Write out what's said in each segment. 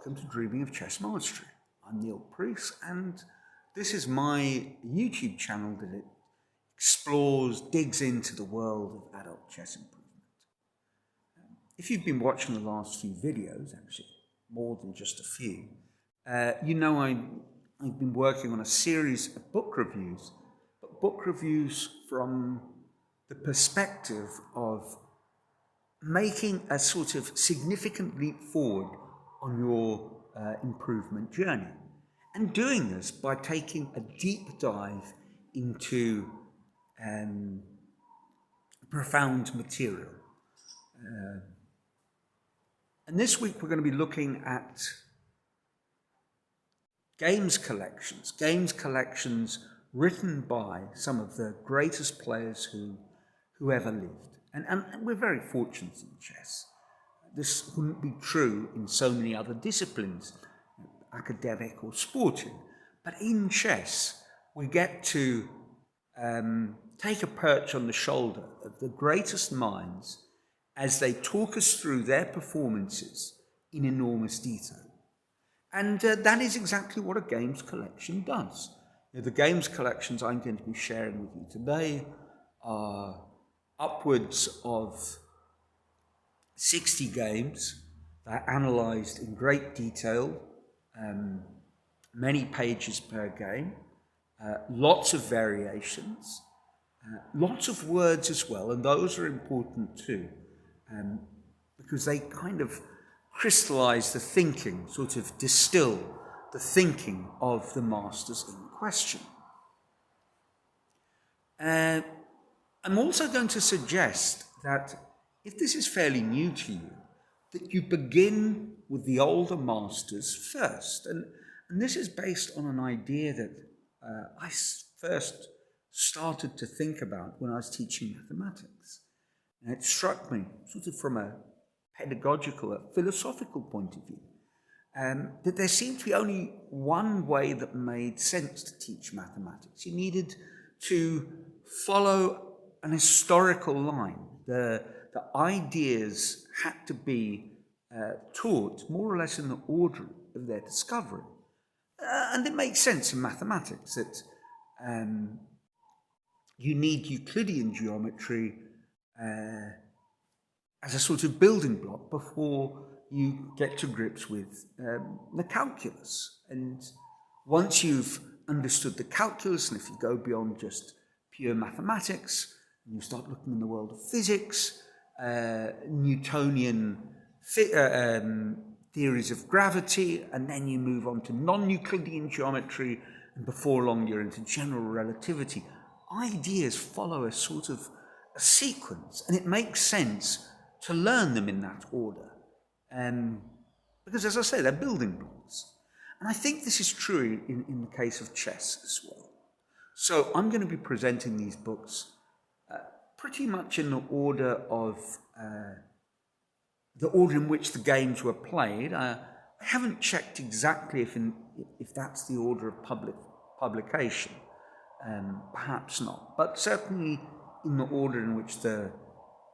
Welcome to Dreaming of Chess Mastery. I'm Neil Priest, and this is my YouTube channel that digs into the world of adult chess improvement. If you've been watching the last few videos, actually more than just a few, you know I've been working on a series of book reviews, but book reviews from the perspective of making a sort of significant leap forward on your improvement journey. And doing this by taking a deep dive into profound material. And this week we're going to be looking at games collections written by some of the greatest players who ever lived. And we're very fortunate in chess. This wouldn't be true in so many other disciplines, academic or sporting. But in chess, we get to take a perch on the shoulder of the greatest minds as they talk us through their performances in enormous detail. And that is exactly what a games collection does. The games collections I'm going to be sharing with you today are upwards of 60 games that are analysed in great detail, many pages per game, lots of variations, lots of words as well, and those are important too, because they kind of crystallise the thinking, sort of distill the thinking of the masters in question. I'm also going to suggest that if this is fairly new to you, that you begin with the older masters first. And this is based on an idea that I first started to think about when I was teaching mathematics. And it struck me, sort of from a pedagogical, a philosophical point of view, that there seemed to be only one way that made sense to teach mathematics. You needed to follow an historical line. The ideas had to be taught more or less in the order of their discovery. And it makes sense in mathematics that you need Euclidean geometry as a sort of building block before you get to grips with the calculus. And once you've understood the calculus, and if you go beyond just pure mathematics, and you start looking in the world of physics, Newtonian theories of gravity, and then you move on to non-Euclidean geometry, and before long you're into general relativity. Ideas follow a sort of a sequence, and it makes sense to learn them in that order. Because, as I say, they're building blocks. And I think this is true in the case of chess as well. So I'm going to be presenting these books pretty much in the order of in which the games were played. I haven't checked exactly if that's the order of publication. Perhaps not, but certainly in the order in which the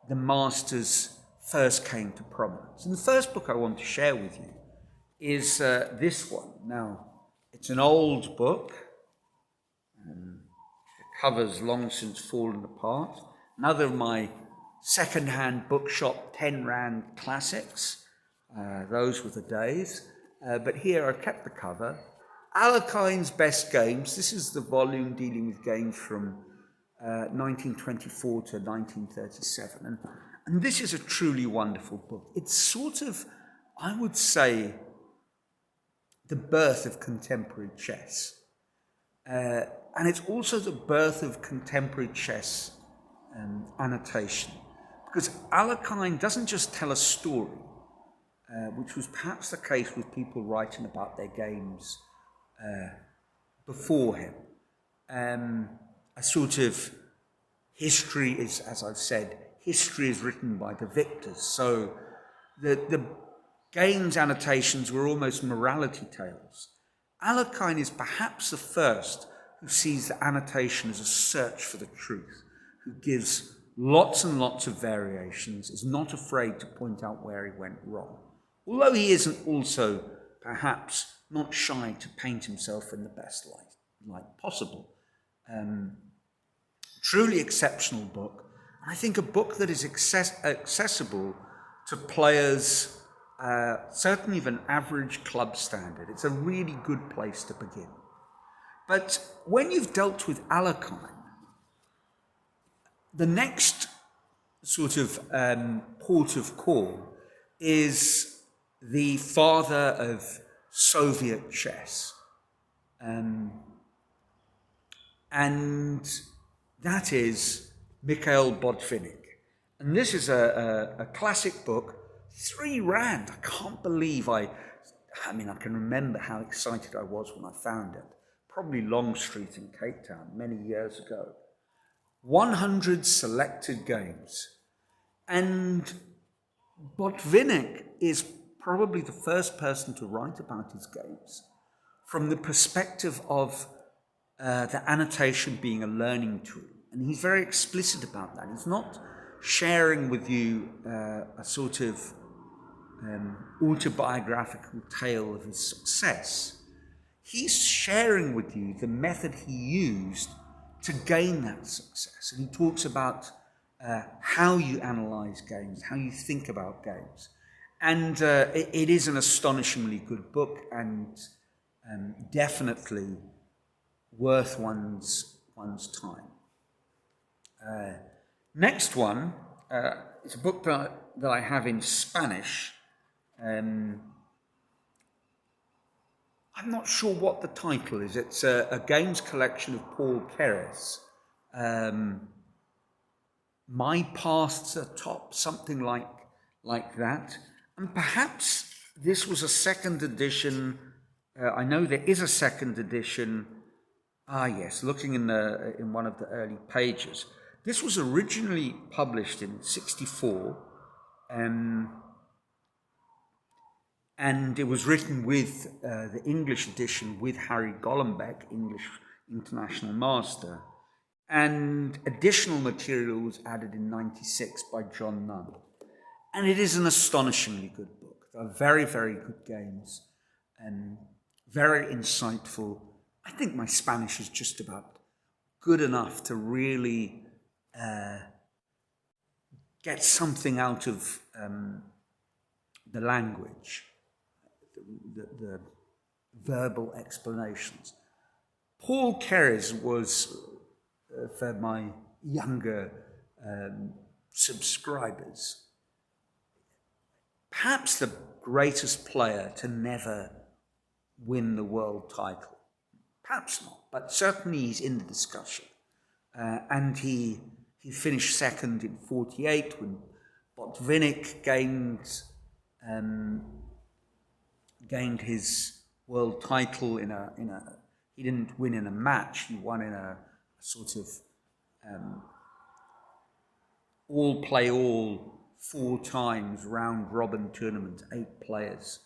masters first came to prominence. And the first book I want to share with you is this one. Now, it's an old book. The cover's long since fallen apart. Another of my second-hand bookshop 10 Rand classics. Those were the days. But here I've kept the cover. Alekhine's Best Games. This is the volume dealing with games from 1924 to 1937. And this is a truly wonderful book. It's sort of, I would say, the birth of contemporary chess. And it's also the birth of contemporary chess annotation. Because Alekhine doesn't just tell a story, which was perhaps the case with people writing about their games before him. A sort of history is, as I've said, history is written by the victors. So the games annotations were almost morality tales. Alekhine is perhaps the first who sees the annotation as a search for the truth, who gives lots and lots of variations, is not afraid to point out where he went wrong. Although he isn't also perhaps not shy to paint himself in the best light possible. Truly exceptional book. I think a book that is accessible to players, certainly of an average club standard. It's a really good place to begin. But when you've dealt with Alekhine, the next sort of port of call is the father of Soviet chess. And that is Mikhail Botvinnik. And this is a classic book, 3 rand. I can't believe I can remember how excited I was when I found it. Probably Long Street in Cape Town many years ago. 100 selected games. And Botvinnik is probably the first person to write about his games from the perspective of the annotation being a learning tool. And he's very explicit about that. He's not sharing with you a sort of autobiographical tale of his success. He's sharing with you the method he used to gain that success. And he talks about how you analyze games, how you think about games. And it is an astonishingly good book, and definitely worth one's time. Next one is a book that I have in Spanish. I'm not sure what the title is. It's a games collection of Paul Keres. My Paths Are Top, something like that. And perhaps this was a second edition. I know there is a second edition. Yes, looking in one of the early pages. This was originally published in 1964, and it was written with the English edition with Harry Golombek, English International Master, and additional material was added in 1996 by John Nunn. And it is an astonishingly good book. They are very, very good games, and very insightful. I think my Spanish is just about good enough to really get something out of the language, the verbal explanations. Paul Keres was, for my younger subscribers, perhaps the greatest player to never win the world title. Perhaps not, but certainly he's in the discussion. And he finished second in 1948 when Botvinnik gained his world title in a. He didn't win in a match. He won in a sort of all play all 4 times round robin tournament, 8 players.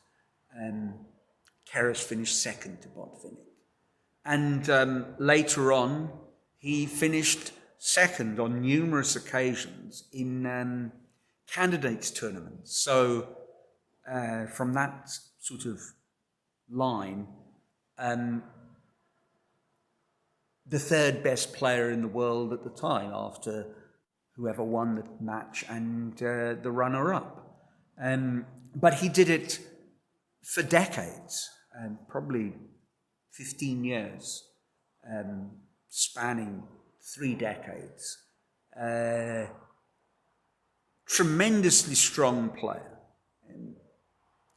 Keres finished second to Botvinnik. And later on, he finished second on numerous occasions in candidates tournaments. So from that sort of line, the 3rd best player in the world at the time, after whoever won the match and the runner-up. But he did it for decades, probably 15 years, spanning 3 decades. Tremendously strong player,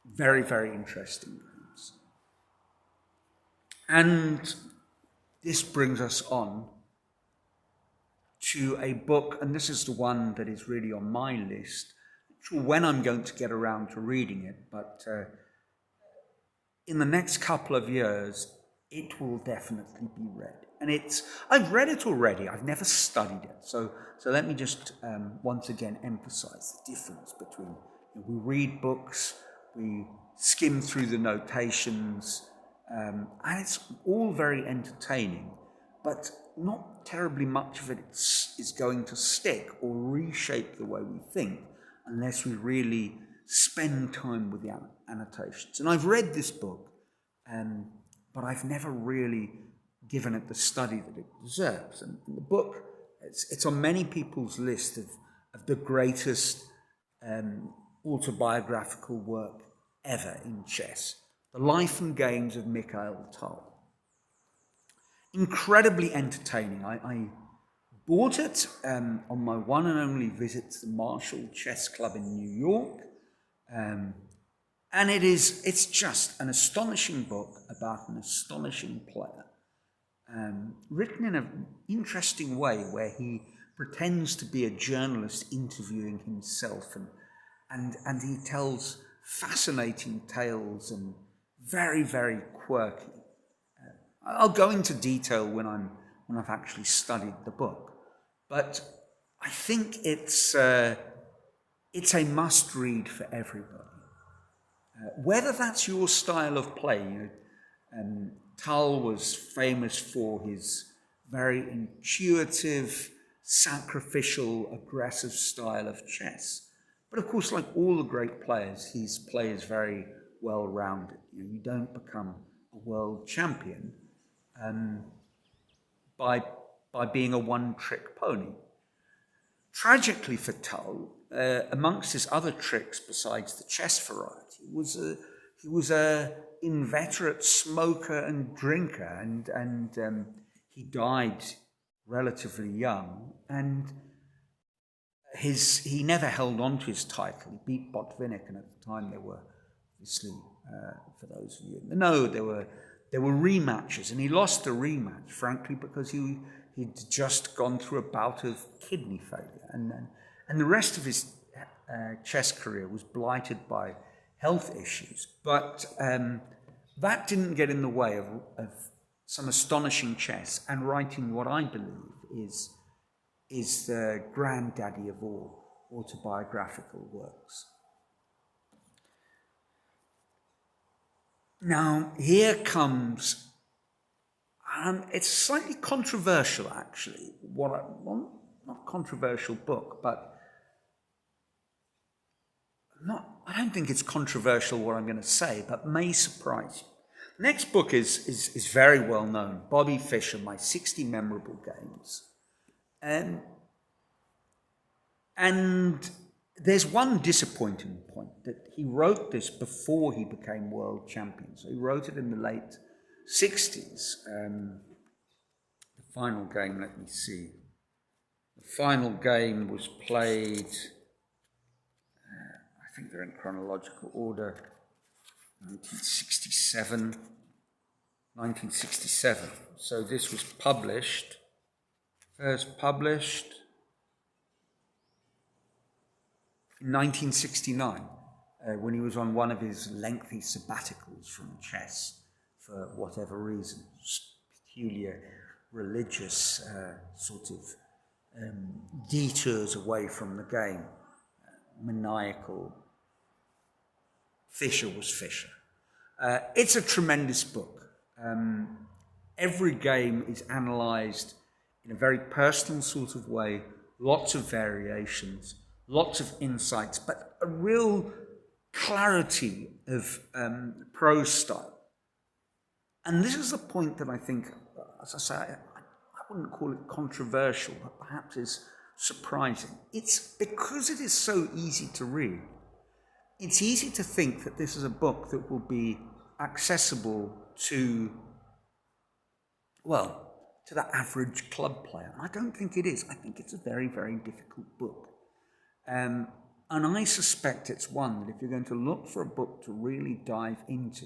very, very interesting games. And this brings us on to a book, and this is the one that is really on my list. Not sure when I'm going to get around to reading it, but in the next couple of years, it will definitely be read. And I've read it already, I've never studied it. So let me just once again emphasize the difference between, we read books, we skim through the notations, and it's all very entertaining, but not terribly much of it is going to stick or reshape the way we think unless we really spend time with the annotations. And I've read this book, but I've never really given it the study that it deserves. And the book, it's on many people's list of the greatest autobiographical work ever in chess. The Life and Games of Mikhail Tal. Incredibly entertaining. I bought it on my one and only visit to the Marshall Chess Club in New York. And it's just an astonishing book about an astonishing player. Written in an interesting way where he pretends to be a journalist interviewing himself, and he tells fascinating tales and very, very quirky. I'll go into detail when I've actually studied the book, but I think it's a must-read for everybody. Whether that's your style of play, Tal was famous for his very intuitive, sacrificial, aggressive style of chess. But of course, like all the great players, his play is very well-rounded. You don't become a world champion by being a one-trick pony. Tragically for Tal, amongst his other tricks besides the chess variety, he was a inveterate smoker and drinker, and he died relatively young, and he never held on to his title. He beat Botvinnik, and at the time there were, obviously, for those of you who know, there were rematches, and he lost the rematch, frankly, because he'd just gone through a bout of kidney failure, and the rest of his chess career was blighted by health issues. But that didn't get in the way of some astonishing chess and writing what I believe is the granddaddy of all autobiographical works. Now, here comes, it's slightly controversial, actually. Not controversial book, but I don't think it's controversial what I'm going to say, but may surprise you. Next book is very well known, Bobby Fischer, My 60 Memorable Games. And there's one disappointing point, that he wrote this before he became world champion. So he wrote it in the late 60s. The final game, let me see. The final game was played, I think they're in chronological order, 1967. So this was first published in 1969, when he was on one of his lengthy sabbaticals from chess for whatever reason, peculiar religious sort of detours away from the game, maniacal. Fischer was Fischer. It's a tremendous book. Every game is analysed in a very personal sort of way, lots of variations, lots of insights, but a real clarity of prose style. And this is a point that I think, as I say, I wouldn't call it controversial, but perhaps is surprising. It's because it is so easy to read. It's easy to think that this is a book that will be accessible to the average club player. And I don't think it is. I think it's a very, very difficult book. And I suspect it's one that if you're going to look for a book to really dive into,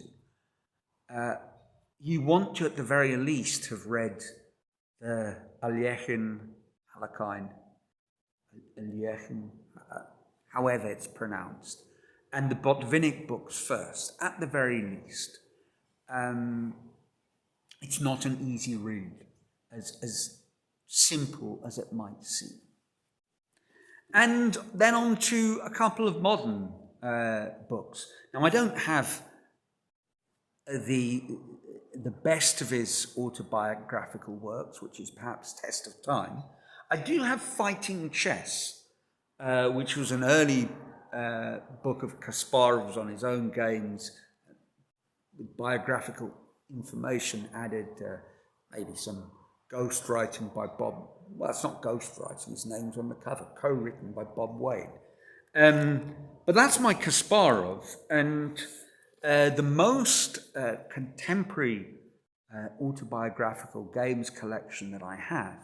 you want to, at the very least, have read the Alekhine, however it's pronounced, and the Botvinnik books first, at the very least. It's not an easy read, as simple as it might seem. And then on to a couple of modern books. Now, I don't have the best of his autobiographical works, which is perhaps Test of Time. I do have Fighting Chess, which was an early book of Kasparov's on his own games, with biographical information added, maybe some ghostwriting by Bob. Well, it's not ghostwriting, his name's on the cover, co-written by Bob Wade. But that's my Kasparov, and the most contemporary autobiographical games collection that I have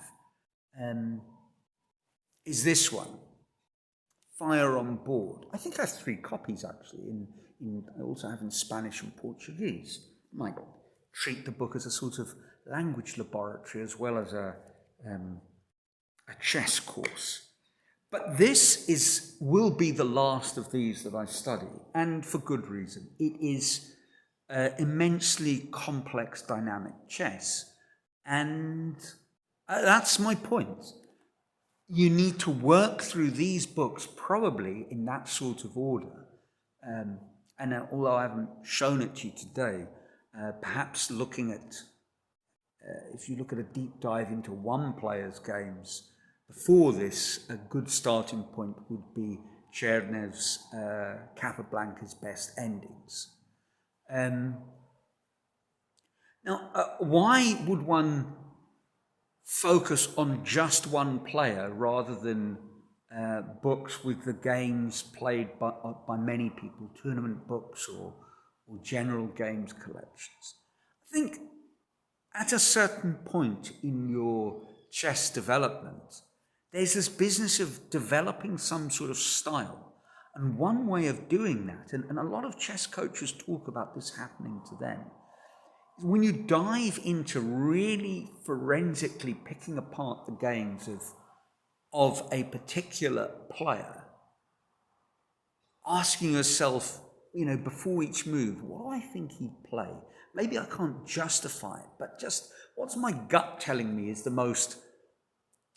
is this one, Fire on Board. I think I have 3 copies actually. I also have in Spanish and Portuguese. I might treat the book as a sort of language laboratory as well as a chess course. But this will be the last of these that I study, and for good reason. It is immensely complex dynamic chess, and that's my point. You need to work through these books probably in that sort of order, and although I haven't shown it to you today, perhaps looking at, if you look at a deep dive into one player's games before this, a good starting point would be Chernev's Capablanca's Best Endings. Now, why would one focus on just one player rather than books with the games played by many people, tournament books or general games collections? I think at a certain point in your chess development, there's this business of developing some sort of style. And one way of doing that, and a lot of chess coaches talk about this happening to them, is when you dive into really forensically picking apart the games of a particular player, asking yourself, before each move, what do I think he'd play? Maybe I can't justify it, but just what's my gut telling me is the most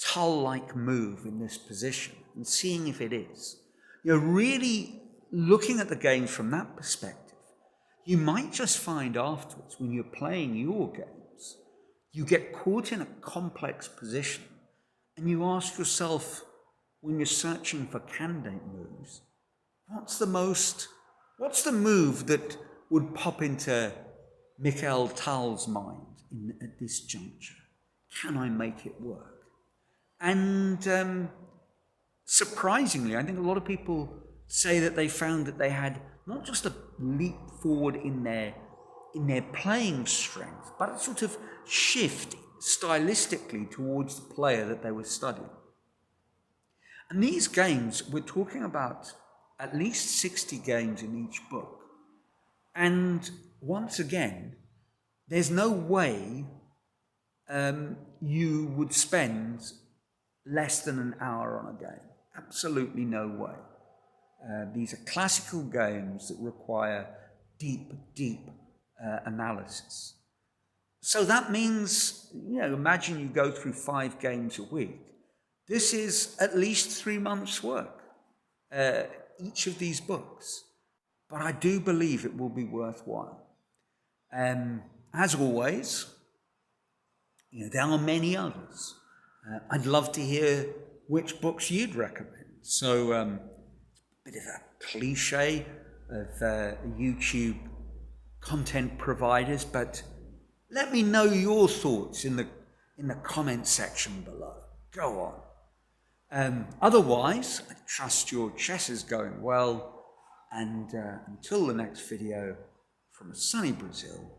Tull-like move in this position, and seeing if it is. Really looking at the game from that perspective. You might just find afterwards, when you're playing your games, you get caught in a complex position, and you ask yourself, when you're searching for candidate moves, what's the move that would pop into Mikhail Tal's mind at this juncture? Can I make it work? And surprisingly, I think a lot of people say that they found that they had not just a leap forward in their playing strength, but a sort of shift stylistically towards the player that they were studying. And these games, we're talking about at least 60 games in each book. And once again, there's no way you would spend less than an hour on a game. Absolutely no way. These are classical games that require deep analysis. So that means, imagine you go through 5 games a week. This is at least 3 months' work, each of these books. But I do believe it will be worthwhile. As always, there are many others. I'd love to hear which books you'd recommend. So, a bit of a cliche of YouTube content providers, but let me know your thoughts in the comment section below. Go on. Otherwise, I trust your chess is going well, and until the next video from sunny Brazil,